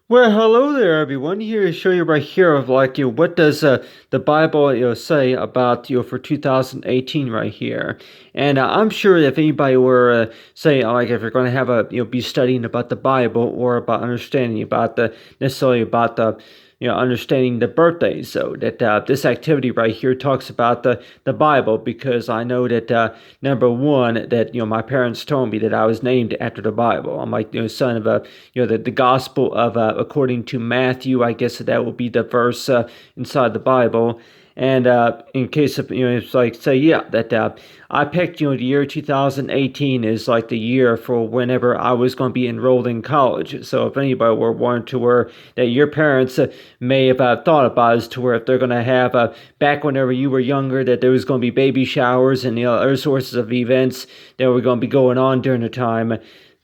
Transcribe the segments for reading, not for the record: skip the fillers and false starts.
Well, hello there, everyone. Here to show you right here of what does the Bible say about for 2018 right here. And I'm sure if anybody were say like if you're going to have a be studying about the Bible or about understanding about the necessarily about the understanding the birthdays, so that this activity right here talks about the Bible, because I know that number one, that my parents told me that I was named after the Bible. I'm like son of a the Gospel of according to Matthew. I guess that will be the verse inside the Bible. And in case of it's like say that I picked the year 2018 is like the year for whenever I was going to be enrolled in college. So if anybody were wanting to where that your parents may have thought about as to where if they're going to have back whenever you were younger, that there was going to be baby showers and other sources of events that were going to be going on during the time,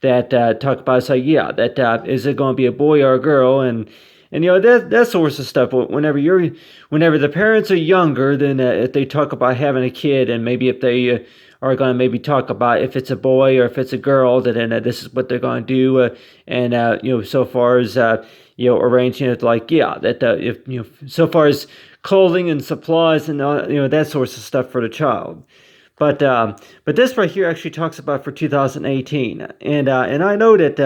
that talk about say that is it going to be a boy or a girl, and that sorts of stuff. Whenever the parents are younger, then if they talk about having a kid, and maybe if they are going to maybe talk about if it's a boy or if it's a girl, then this is what they're going to do, and so far as arranging it, like that if so far as clothing and supplies and that sorts of stuff for the child. But this right here actually talks about for 2018, and I know that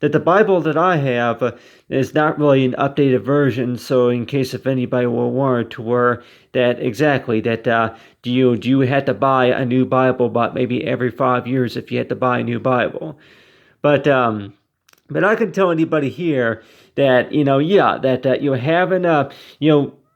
the Bible that I have is not really an updated version. So in case if anybody will want to where that exactly that do you have to buy a new Bible about maybe every 5 years if you had to buy a new Bible? But um, but I can tell anybody here that that you're having a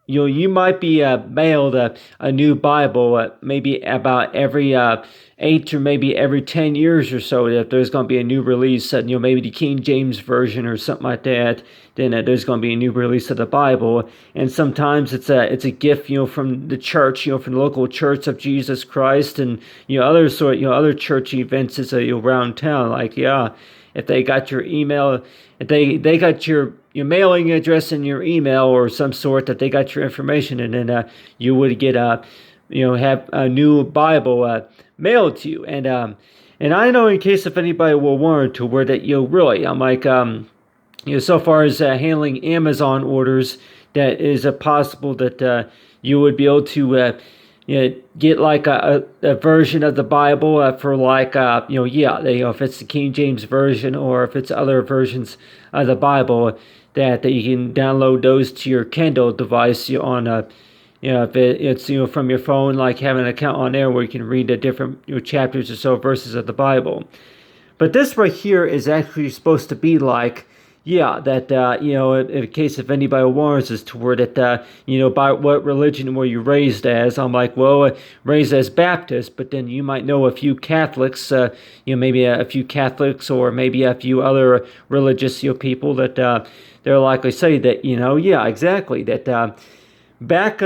you might be mailed a new Bible maybe about every 8 or maybe every 10 years or so. If there's going to be a new release, maybe the King James version or something like that, then there's going to be a new release of the Bible. And sometimes it's a gift from the church, from the local church of Jesus Christ, and other church events is around town, like if they got your email, if they got your mailing address and your email or some sort, that they got your information, and then you would get have a new Bible mailed to you. And I know in case if anybody will want to where that really I'm like so far as handling Amazon orders, that is possible that you would be able to get like a version of the Bible for like if it's the King James version or if it's other versions of the Bible, that you can download those to your Kindle device on if it's from your phone, like having an account on there where you can read the different chapters or so verses of the Bible. But this right here is actually supposed to be like, that, in case if anybody wants us to word it, by what religion were you raised as? I'm like, well, raised as Baptist, but then you might know a few Catholics, maybe a few Catholics or maybe a few other religious, people that they're likely say that, exactly, that back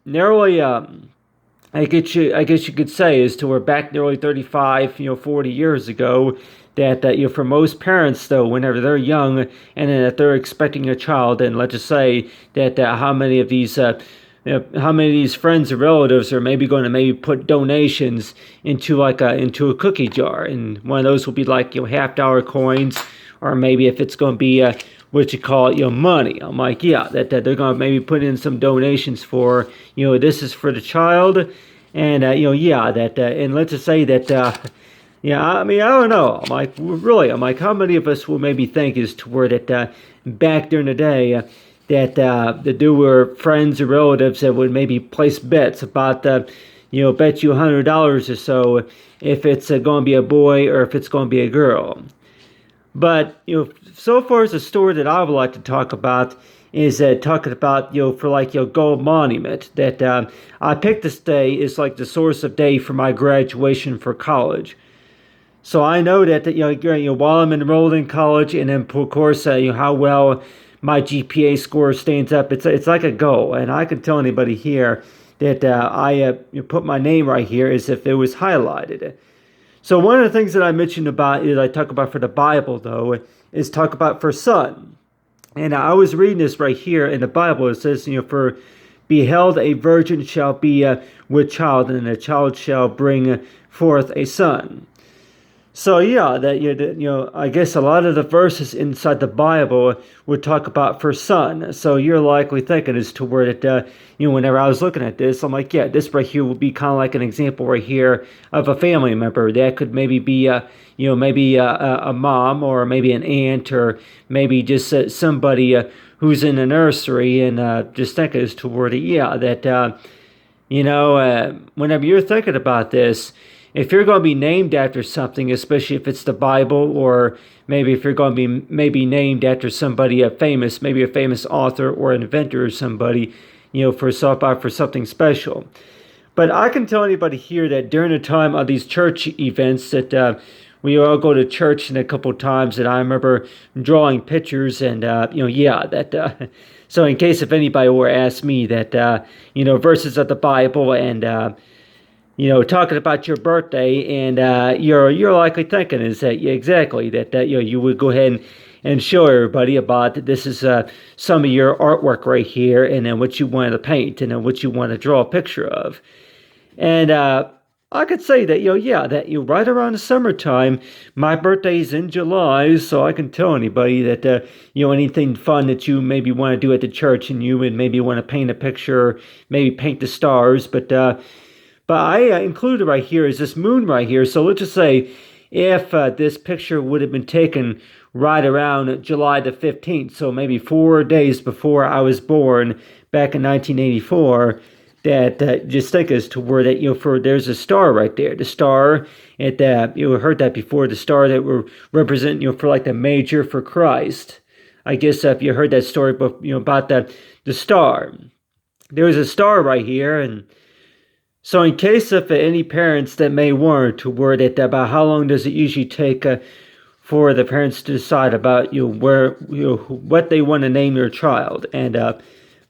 nearly, I guess you could say, is to where back nearly 35, 40 years ago, that for most parents though, whenever they're young and then if they're expecting a child, and let's just say that how many of these how many of these friends or relatives are maybe going to maybe put donations into like into a cookie jar, and one of those will be like half-dollar coins, or maybe if it's going to be what you call money. I'm like that they're going to maybe put in some donations for this is for the child, and that and let's just say that I mean, I don't know. I'm like, really, I'm like, how many of us will maybe think is toward it back during the day that there were friends or relatives that would maybe place bets about bet you $100 or so if it's going to be a boy or if it's going to be a girl. But so far as the story that I would like to talk about is talking about for like gold monument, that I picked this day is like the source of day for my graduation for college. So I know that while I'm enrolled in college, and then of course how well my GPA score stands up, it's like a goal, and I can tell anybody here that I put my name right here as if it was highlighted. So one of the things that I mentioned about is I talk about for the Bible though is talk about for son, and I was reading this right here in the Bible. It says for beheld a virgin shall be with child, and a child shall bring forth a son. So yeah, I guess a lot of the verses inside the Bible would talk about for son. So you're likely thinking as to where that whenever I was looking at this, I'm like, yeah, this right here would be kind of like an example right here of a family member that could maybe be maybe a mom or maybe an aunt or maybe just somebody who's in the nursery and just thinking as to where whenever you're thinking about this, if you're going to be named after something, especially if it's the Bible, or maybe if you're going to be maybe named after somebody famous, maybe a famous author or inventor or somebody, for something special. But I can tell anybody here that during the time of these church events that we all go to church in a couple of times, and I remember drawing pictures and so in case if anybody were to ask me that verses of the Bible and talking about your birthday, and you're likely thinking is that exactly that you would go ahead and show everybody about that this is some of your artwork right here, and then what you want to paint, and then what you want to draw a picture of. And I could say that that right around the summertime, my birthday is in July, so I can tell anybody that anything fun that you maybe want to do at the church, and you would maybe want to paint a picture, maybe paint the stars, but I included right here is this moon right here. So let's just say if this picture would have been taken right around July the 15th, so maybe 4 days before I was born back in 1984, that just think as to where that, there's a star right there. The star, you heard that before, the star that will represent, for like the major for Christ. I guess if you heard that story, about the star. There's a star right here, and so in case of any parents that may wonder to word it about how long does it usually take for the parents to decide about what they want to name their child, and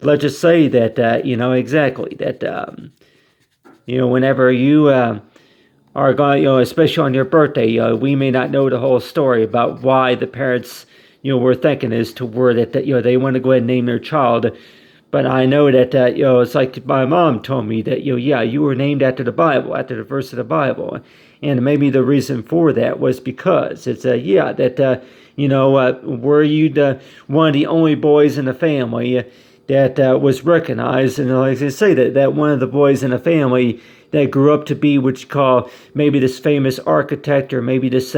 let's just say that exactly that whenever you are going, especially on your birthday, we may not know the whole story about why the parents were thinking as to word it that they want to go ahead and name their child. But I know that, it's like my mom told me that, you were named after the Bible, after the verse of the Bible. And maybe the reason for that was because it's, were you one of the only boys in the family that was recognized? And like I say, that one of the boys in the family that grew up to be what you call maybe this famous architect or maybe this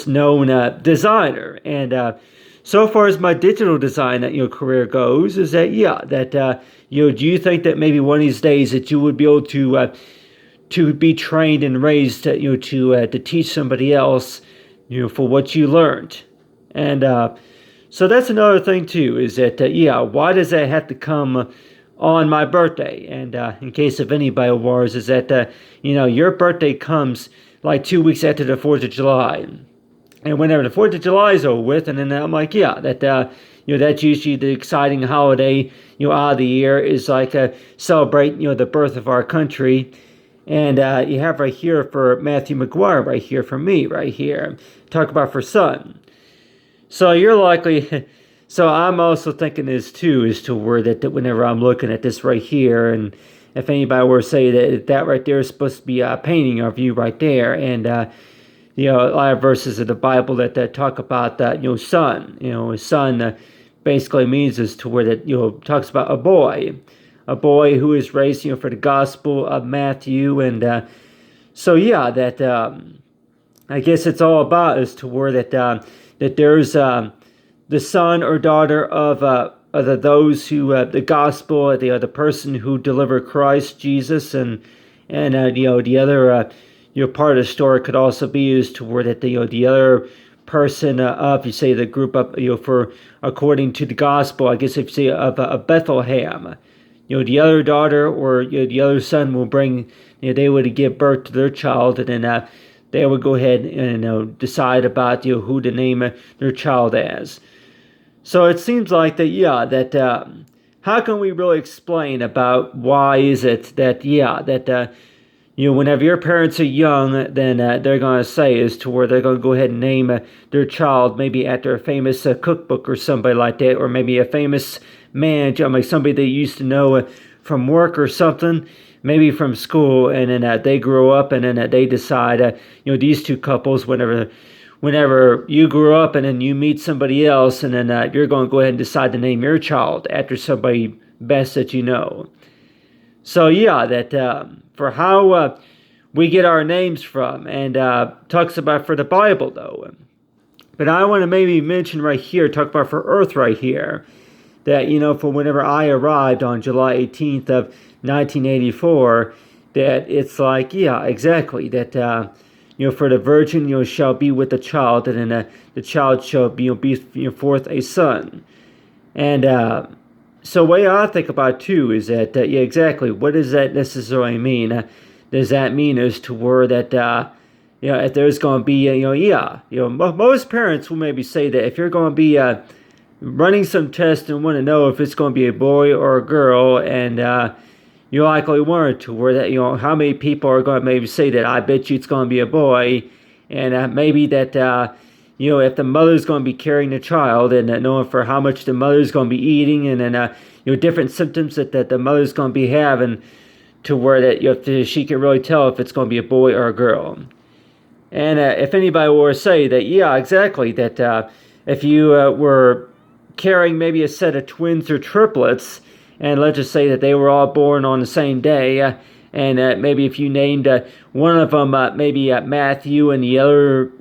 known designer. And so far as my digital design career goes, is that do you think that maybe one of these days that you would be able to be trained and raised to teach somebody else for what you learned? And so that's another thing too, is that why does that have to come on my birthday? And in case of anybody wars, is that your birthday comes like 2 weeks after the 4th of July. And whenever the 4th of July is over with, and then I'm like, that's usually the exciting holiday, out of the year, is like celebrate, the birth of our country. And you have right here for Matthew McGuire, right here for me, right here. Talk about for son. So you're likely, so I'm also thinking this too, as to where that whenever I'm looking at this right here, and if anybody were to say that right there is supposed to be a painting of you right there, and a lot of verses of the Bible that talk about that, son. Son basically means is to where that, talks about a boy who is raised, for the Gospel of Matthew. And so, that I guess it's all about is to where that there's the son or daughter of those who, the Gospel, the person who delivered Christ Jesus, and the other part of the story could also be used to where that the other person of, you say, the group up, for according to the Gospel, I guess if you say of Bethlehem, the other daughter or the other son will bring, they would give birth to their child, and then they would go ahead and decide about who to name their child as. So it seems like that how can we really explain about why is it that whenever your parents are young, then they're going to say is to where they're going to go ahead and name their child maybe after a famous cookbook or somebody like that, or maybe a famous man, like somebody they used to know from work or something. maybe from school, and then they grow up, and then they decide, these two couples, whenever you grew up and then you meet somebody else, and then you're going to go ahead and decide to name your child after somebody best that you know. So yeah, that for how we get our names from, and talks about for the Bible though. But I want to maybe mention right here, talk about for Earth right here, that, for whenever I arrived on July 18th of 1984, that it's like, yeah, exactly, that, for the virgin, shall be with the child, and then the child shall be forth a son. And so the way I think about it too is that, yeah, exactly, what does that necessarily mean? Does that mean is to where that, if there's going to be, most parents will maybe say that if you're going to be running some tests and want to know if it's going to be a boy or a girl, and you likely want to, where that, how many people are going to maybe say that I bet you it's going to be a boy, and maybe that, if the mother's going to be carrying the child, and knowing for how much the mother's going to be eating, and then, different symptoms that the mother's going to be having, to where that she can really tell if it's going to be a boy or a girl. And if anybody were to say that, yeah, exactly, that if you were carrying maybe a set of twins or triplets, and let's just say that they were all born on the same day, and maybe if you named one of them maybe Matthew, and the other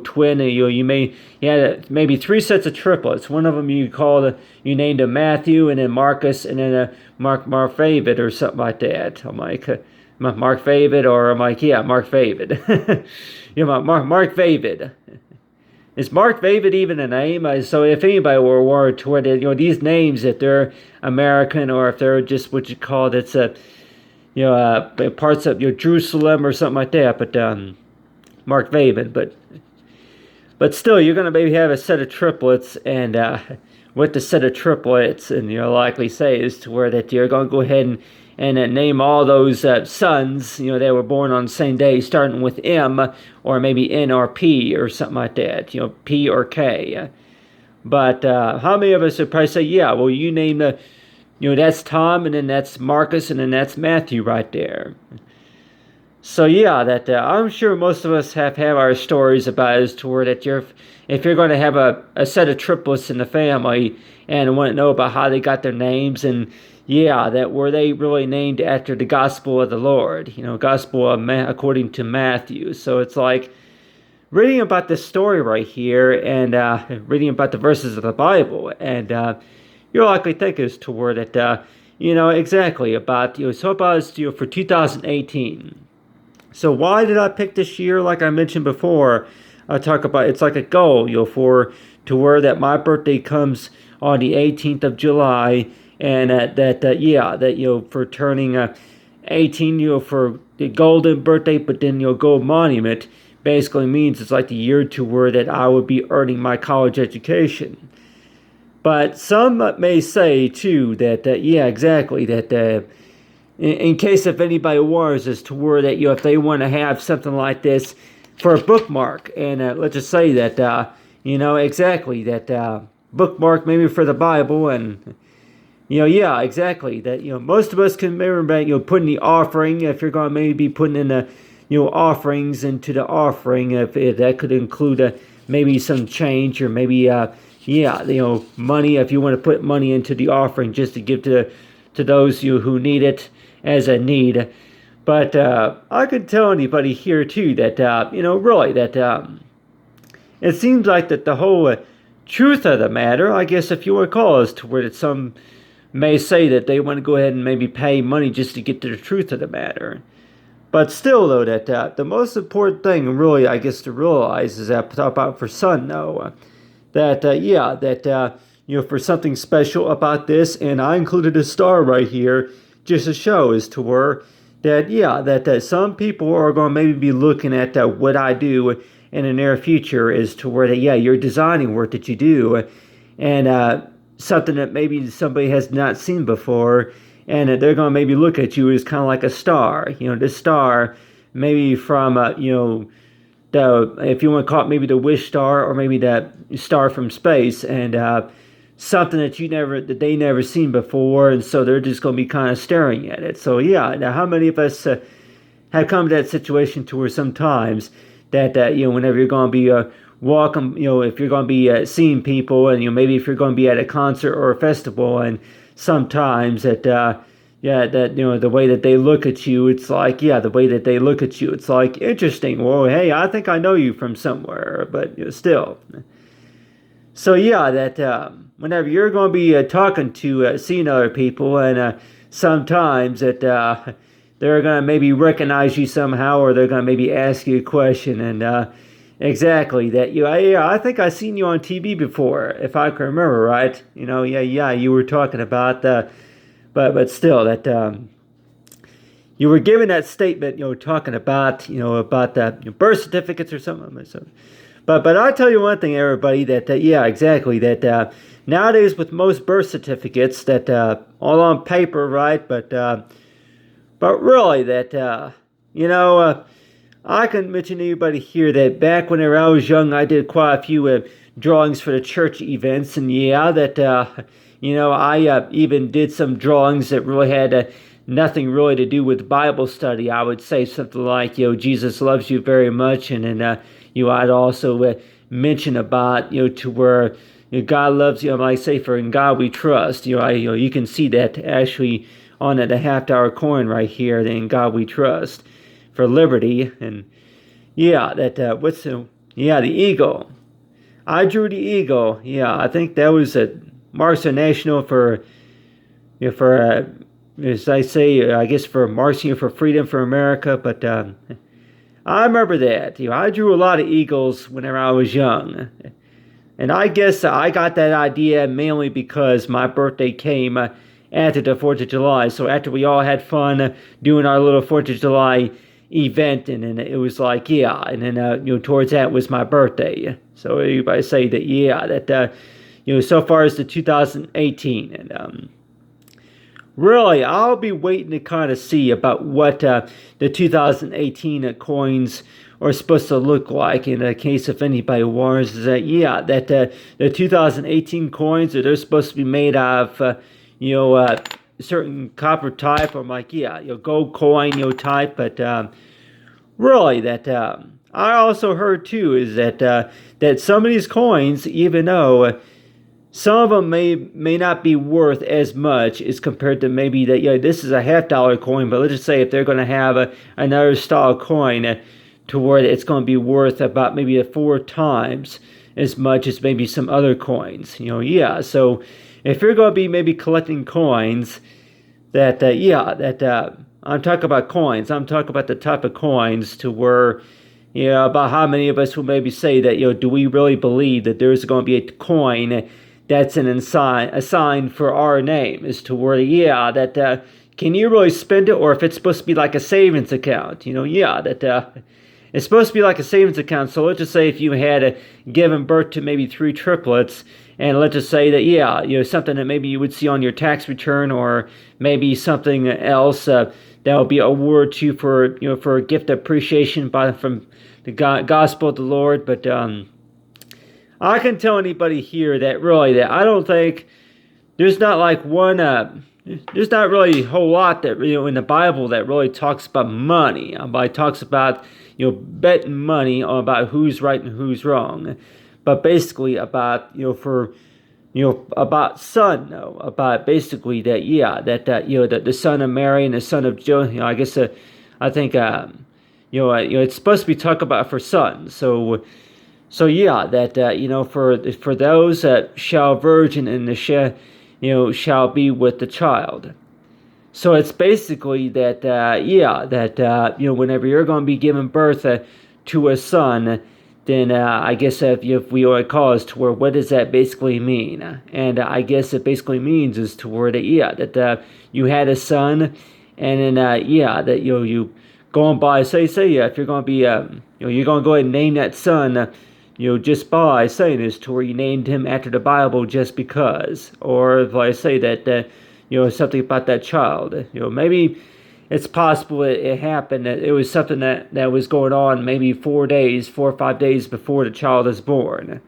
twin, you had maybe three sets of triplets. One of them you named a Matthew, and then Marcus, and then Mark David or something like that. I'm like Mark David, or I'm like, yeah, Mark David. Mark David. Is Mark David even a name? So if anybody were to where these names, if they're American, or if they're just what you call it, it's parts of Jerusalem or something like that. But Mark David, but still, you're gonna maybe have a set of triplets, and with the set of triplets, and you'll likely say is to where that you're gonna go ahead and name all those sons, they were born on the same day, starting with M, or maybe N or P, or something like that, P or K. But how many of us would probably say, yeah, well, you name that's Tom, and then that's Marcus, and then that's Matthew right there. So yeah, that I'm sure most of us have our stories about as to where that if you're going to have a set of triplets in the family, and want to know about how they got their names, and yeah, that were they really named after the Gospel of the Lord, Gospel according to Matthew. So it's like reading about this story right here, and reading about the verses of the Bible, and you're likely think as to where that exactly about so about for 2018. So why did I pick this year? Like I mentioned before, I talk about it's like a goal, for to where that my birthday comes on the 18th of July, and for turning 18, for the golden birthday, but then gold monument basically means it's like the year to where that I would be earning my college education. But some may say too that yeah, exactly, that in case if anybody wants, as to where that if they want to have something like this for a bookmark, and let's just say that exactly, that bookmark maybe for the Bible, and yeah, exactly, that most of us can remember putting the offering, if you're going to maybe be putting in the offerings into the offering, if that could include maybe some change, or maybe money, if you want to put money into the offering just to give to those who need it as a need. But I could tell anybody here too that really that it seems like that the whole truth of the matter, I guess if you want to call it, to where that some may say that they want to go ahead and maybe pay money just to get to the truth of the matter. But still, though, that the most important thing, really, I guess, to realize is that about for son, though, that for something special about this, and I included a star right here just to show as to where that some people are going to maybe be looking at what I do in the near future, is to where that your designing work that you do, and something that maybe somebody has not seen before, and they're going to maybe look at you as kind of like a star. This star maybe from if you want to call it maybe the wish star, or maybe that star from space, and something that they never seen before, and so they're just going to be kind of staring at it. So yeah, now how many of us have come to that situation to where sometimes that whenever you're going to be walking, if you're going to be seeing people, and maybe if you're going to be at a concert or a festival, and sometimes that the way that they look at you, it's like, the way that they look at you, it's like, interesting. Well, hey, I think I know you from somewhere, but still. So yeah, that whenever you're going to be talking to seeing other people, and sometimes that they're going to maybe recognize you somehow, or they're going to maybe ask you a question, and exactly that I think I seen you on TV before, if I can remember right. You were talking about but still that you were giving that statement, talking about about the birth certificates or something. So, but I'll tell you one thing, everybody, that exactly that nowadays with most birth certificates that all on paper, right? But really that I can mention to anybody here that back whenever I was young, I did quite a few drawings for the church events, and that I even did some drawings that really had nothing really to do with Bible study. I would say something like, Jesus loves you very much, and then I'd also mention about to where God loves you. Like I say, for in God we trust. You can see that actually on the half-dollar coin right here. In God we trust for liberty, and the eagle. I drew the eagle. I think that was marks the national for as I say, I guess for marks for freedom for America. But I remember that. I drew a lot of eagles whenever I was young, and I guess I got that idea mainly because my birthday came after the 4th of July. So after we all had fun doing our little 4th of July event, and then it was like, and then towards that was my birthday. So everybody say that that so far as the 2018, and really I'll be waiting to kind of see about what the 2018 coins are supposed to look like. In the case if anybody wants, is that that the 2018 coins they're supposed to be made of certain copper type, or like gold coin type. But really that I also heard too is that that some of these coins, even though some of them may not be worth as much as compared to maybe that this is a half-dollar coin, but let's just say if they're going to have another style coin to where it's going to be worth about maybe 4 times as much as maybe some other coins. So if you're going to be maybe collecting coins, that I'm talking about coins. I'm talking about the type of coins to where about how many of us will maybe say that do we really believe that there's going to be a coin that's a sign for our name, as to where that can you really spend it, or if it's supposed to be like a savings account, that it's supposed to be like a savings account. So let's just say if you had given birth to maybe 3 triplets, and let's just say that something that maybe you would see on your tax return, or maybe something else that would be awarded to you for a gift of appreciation from the gospel of the Lord. But I can tell anybody here that really that I don't think there's not like one there's not really a whole lot that in the Bible that really talks about money. It talks about betting money on about who's right and who's wrong, but basically about about son, about basically that that the son of Mary and the son of Joe. I guess I think it's supposed to be talked about for sons. So that for those that shall virgin and the shall be with the child. So it's basically that whenever you're going to be giving birth to a son, then I guess if we would call it to where, what does that basically mean? And I guess it basically means is to where that you had a son, and then that you going by say if you're going to be you're going to go ahead and name that son. Just by saying this, to where you named him after the Bible just because, or if I say that something about that child, maybe it's possible it happened that it was something that was going on maybe 4 or 5 days before the child is born.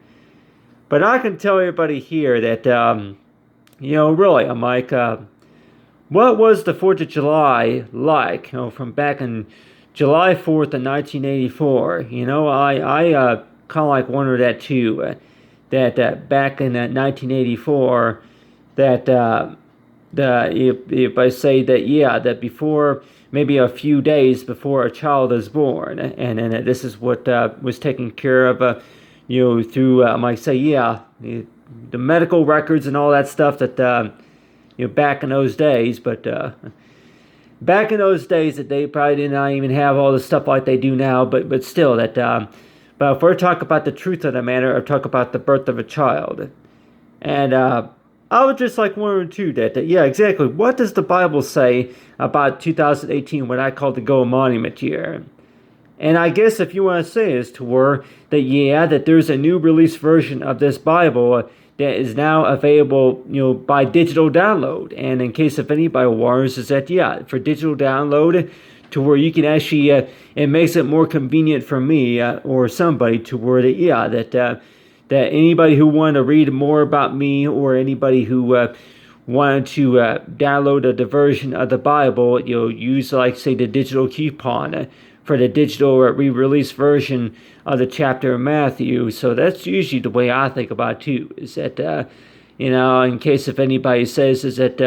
But I can tell everybody here that, really, I'm like, what was the 4th of July like, from back in July 4th of 1984? I kind of like wonder that too, that back in 1984, that if I say that, yeah, that before, maybe a few days before a child is born, and then this is what was taken care of, through, I might say, yeah, the medical records and all that stuff that, back in those days, but back in those days that they probably did not even have all the stuff like they do now, but still that, but if we're talking about the truth of the matter, or talk about the birth of a child, and I was just like wondering too that, yeah, exactly. What does the Bible say about 2018, what I call the Gold Monument year? And I guess if you want to say is to where that, yeah, that there's a new release version of this Bible that is now available, by digital download. And in case if anybody wonders, is that, yeah, for digital download, to where you can actually, it makes it more convenient for me or somebody to where that, yeah, that anybody who wanted to read more about me, or anybody who wanted to download a version of the Bible, use, like, say, the digital coupon for the digital re-release version of the chapter of Matthew. So that's usually the way I think about it too, is that, in case if anybody says, is that,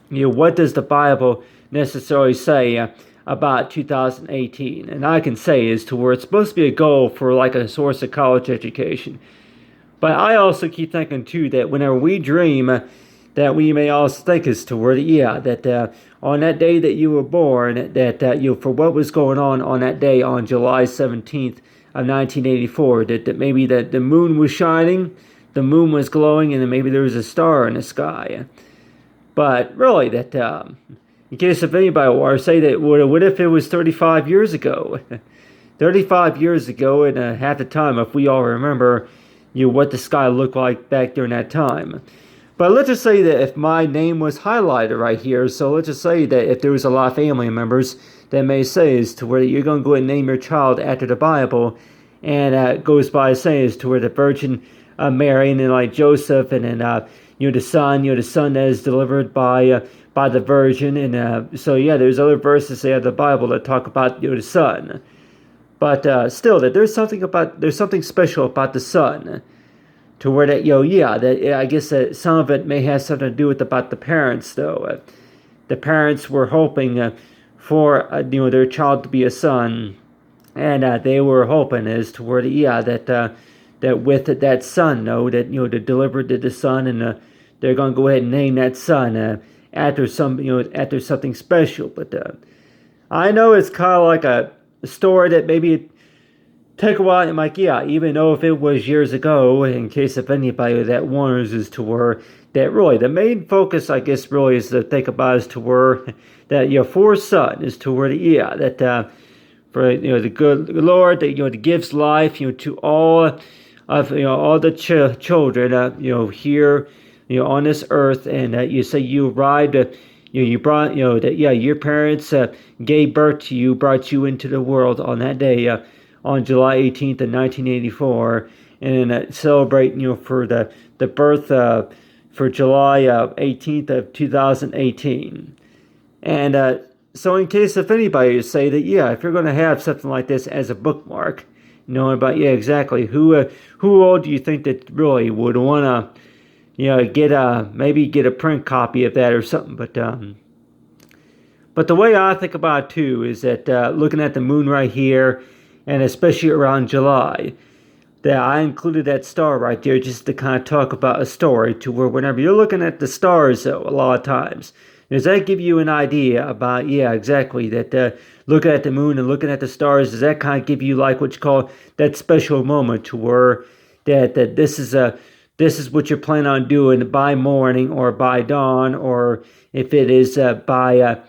what does the Bible necessarily say about 2018? And I can say is to where it's supposed to be a goal for like a source of college education. But I also keep thinking too that whenever we dream, that we may also think as to where, yeah, that on that day that you were born, that for what was going on that day, on July 17th of 1984, that maybe that the moon was shining, the moon was glowing, and then maybe there was a star in the sky. But really, that in case if anybody were to say that, what if it was 35 years ago? 35 years ago, and half the time, if we all remember, what the sky looked like back during that time. But let's just say that if my name was highlighted right here, so let's just say that if there was a lot of family members that may say is to where you're going to go and name your child after the Bible, and it goes by saying is to where the Virgin Mary, and then like Joseph, and then the son that is delivered by the Virgin, and so yeah, there's other verses there of the Bible that talk about the son. But still, that there's something special about the son, to where that, that I guess that some of it may have something to do with about the parents, though. The parents were hoping for their child to be a son, and they were hoping as to where that with that son, to deliver to the son, and they're going to go ahead and name that son after something special. But I know it's kind of like a story that maybe take a while, and like, yeah, even though if it was years ago, in case if anybody that wonders, is to where that really the main focus, I guess, really is to think about is to where that for son is to where that for the good Lord that gives life to all of all the children here on this earth, and you say you arrived. You brought that your parents gave birth to you, brought you into the world on that day. On July 18th of 1984, and celebrate for the birth for July 18th of 2018. And so in case if anybody say that, yeah, if you're going to have something like this as a bookmark, knowing about, yeah, exactly, who all do you think that really would want to maybe get a print copy of that or something? But the way I think about it too is that looking at the moon right here, and especially around July, that I included that star right there just to kind of talk about a story, to where whenever you're looking at the stars, though, a lot of times, does that give you an idea about, yeah, exactly, that looking at the moon and looking at the stars, does that kind of give you like what you call that special moment, to where that this is what you're planning on doing by morning or by dawn, or if it is by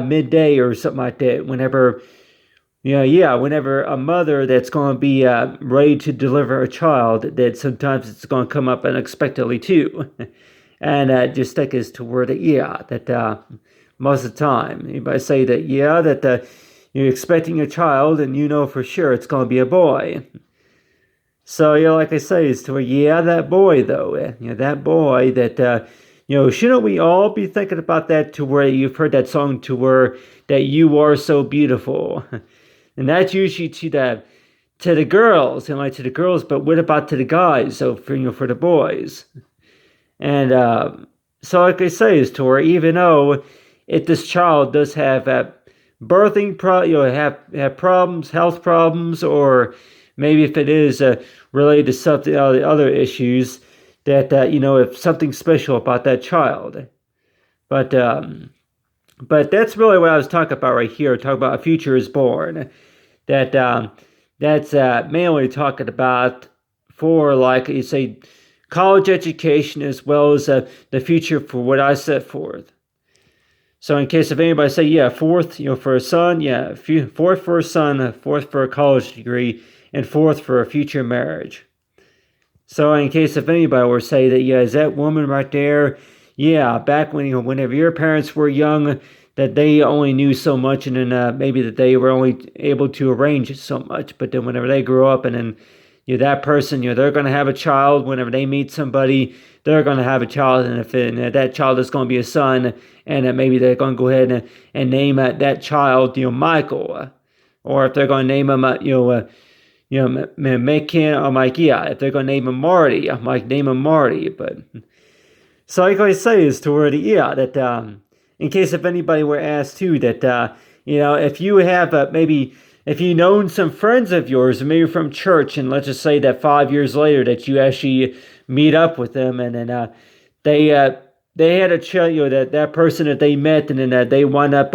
midday or something like that, whenever whenever a mother that's going to be ready to deliver a child, that sometimes it's going to come up unexpectedly too. And just think as to where that most of the time, anybody say that, that you're expecting a child and for sure it's going to be a boy. So, like I say, it's to where, that boy, though, that boy that, shouldn't we all be thinking about that to where you've heard that song to where that you are so beautiful? And that's usually to the girls, like to the girls, but what about to the guys? So, for the boys. And so, like I say, is to where even though if this child does have have problems, health problems, or maybe if it is related to something other issues, that if something special about that child. But but that's really what I was talking about right here. Talking about a future is born. That that's mainly talking about for like you say college education as well as the future for what I set forth. So in case if anybody say, fourth, for a son, fourth for a son, fourth for a college degree, and fourth for a future marriage. So in case if anybody were to say that, is that woman right there, back when, whenever your parents were young, that they only knew so much, and then maybe that they were only able to arrange so much, but then whenever they grew up and then that person, they're going to have a child. Whenever they meet somebody, they're going to have a child, and if that child is going to be a son, and maybe they're going to go ahead and name that child, Michael, or if they're going to name him, Macon or Mike, if they're going to name him Marty, I might name him Marty, but so like I say is to where that in case if anybody were asked too that if you have maybe if you known some friends of yours, maybe from church, and let's just say that 5 years later that you actually meet up with them, and then they had a child, that person that they met, and then they wind up,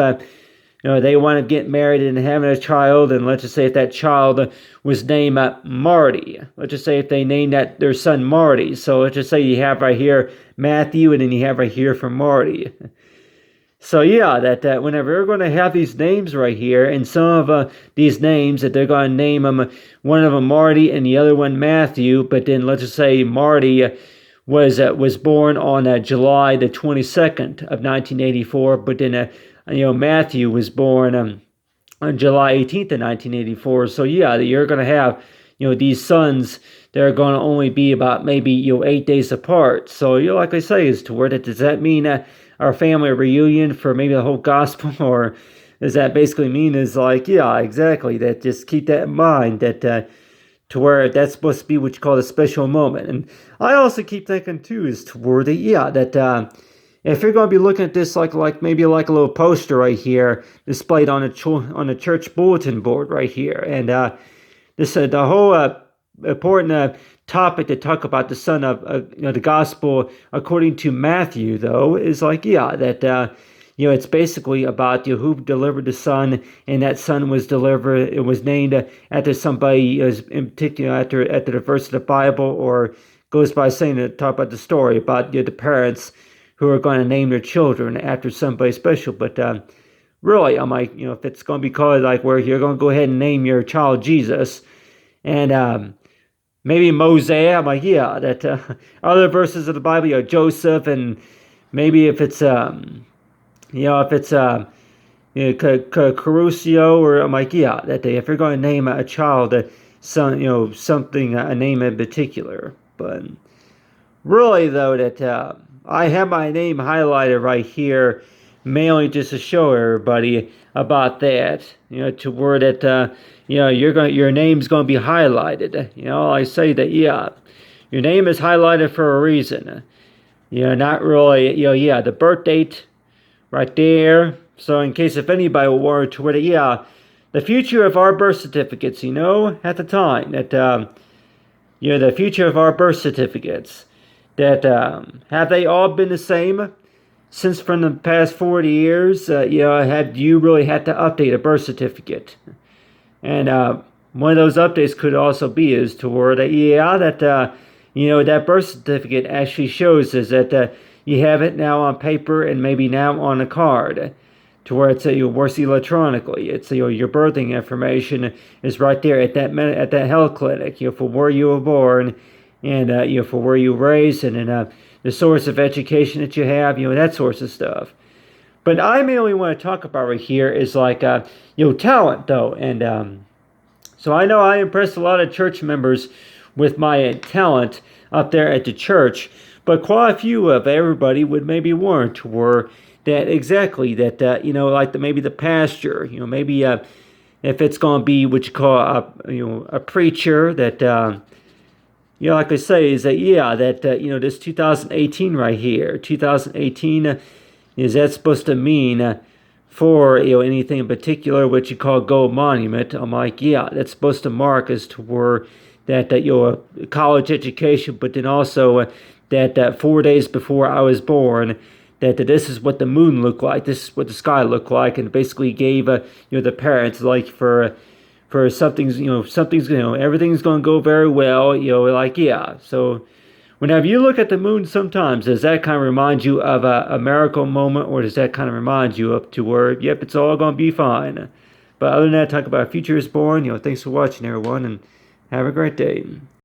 they want to get married and having a child, and let's just say if that child was named Marty, let's just say if they named their son Marty, so let's just say you have right here Matthew, and then you have right here for Marty. So that whenever they're going to have these names right here, and some of these names that they're going to name them, one of them Marty and the other one Matthew, but then let's just say Marty was born on July the 22nd of 1984, but then Matthew was born on July 18th of 1984. So you're going to have these sons. They're going to only be about maybe 8 days apart. So like I say, is to where that does that mean our family reunion for maybe the whole gospel, or does that basically mean is like, exactly, that just keep that in mind, that to where that's supposed to be what you call a special moment. And I also keep thinking too is to where that if you're going to be looking at this like maybe like a little poster right here displayed on a church bulletin board right here, and this the whole important topic to talk about the son of the gospel according to Matthew, though, is like that it's basically about who delivered the son, and that son was delivered. It was named after somebody in particular after the verse of the Bible, or goes by saying to talk about the story about the parents who are going to name their children after somebody special. But really, I'm like, if it's going to be called like where you're going to go ahead and name your child Jesus, and maybe Mosaic, I'm like, that other verses of the Bible, Joseph, and maybe if it's Caruso, or I'm like, that if you're going to name a child son, something, a name in particular. But really, though, that I have my name highlighted right here, mainly just to show everybody about that, to where that, your name's going to be highlighted. I say that, your name is highlighted for a reason. Not really, the birth date right there. So in case if anybody will worry to where, the future of our birth certificates, at the time, that, the future of our birth certificates, that, have they all been the same? Since from the past 40 years, have you really had to update a birth certificate? And one of those updates could also be is to where that that birth certificate actually shows is that you have it now on paper and maybe now on a card, to where it's works electronically. It's your birthing information is right there at that health clinic. For where you were born, and for where you were raised, and then the source of education that you have, that sorts of stuff. But I mainly want to talk about right here is like, talent, though. And so I know I impressed a lot of church members with my talent up there at the church. But quite a few of everybody would maybe warrant were that exactly that like maybe the pastor, maybe if it's going to be what you call a preacher that like I say, is that that this 2018 right here, 2018, is that supposed to mean for anything in particular what you call gold monument? I'm like, yeah, that's supposed to mark as to where that a college education, but then also that 4 days before I was born, that this is what the moon looked like, this is what the sky looked like, and basically gave the parents like for something's everything's going to go very well, like yeah. So whenever you look at the moon, sometimes does that kind of remind you of a miracle moment, or does that kind of remind you up to where yep, it's all going to be fine? But other than that, talk about future is born. Thanks for watching, everyone, and have a great day.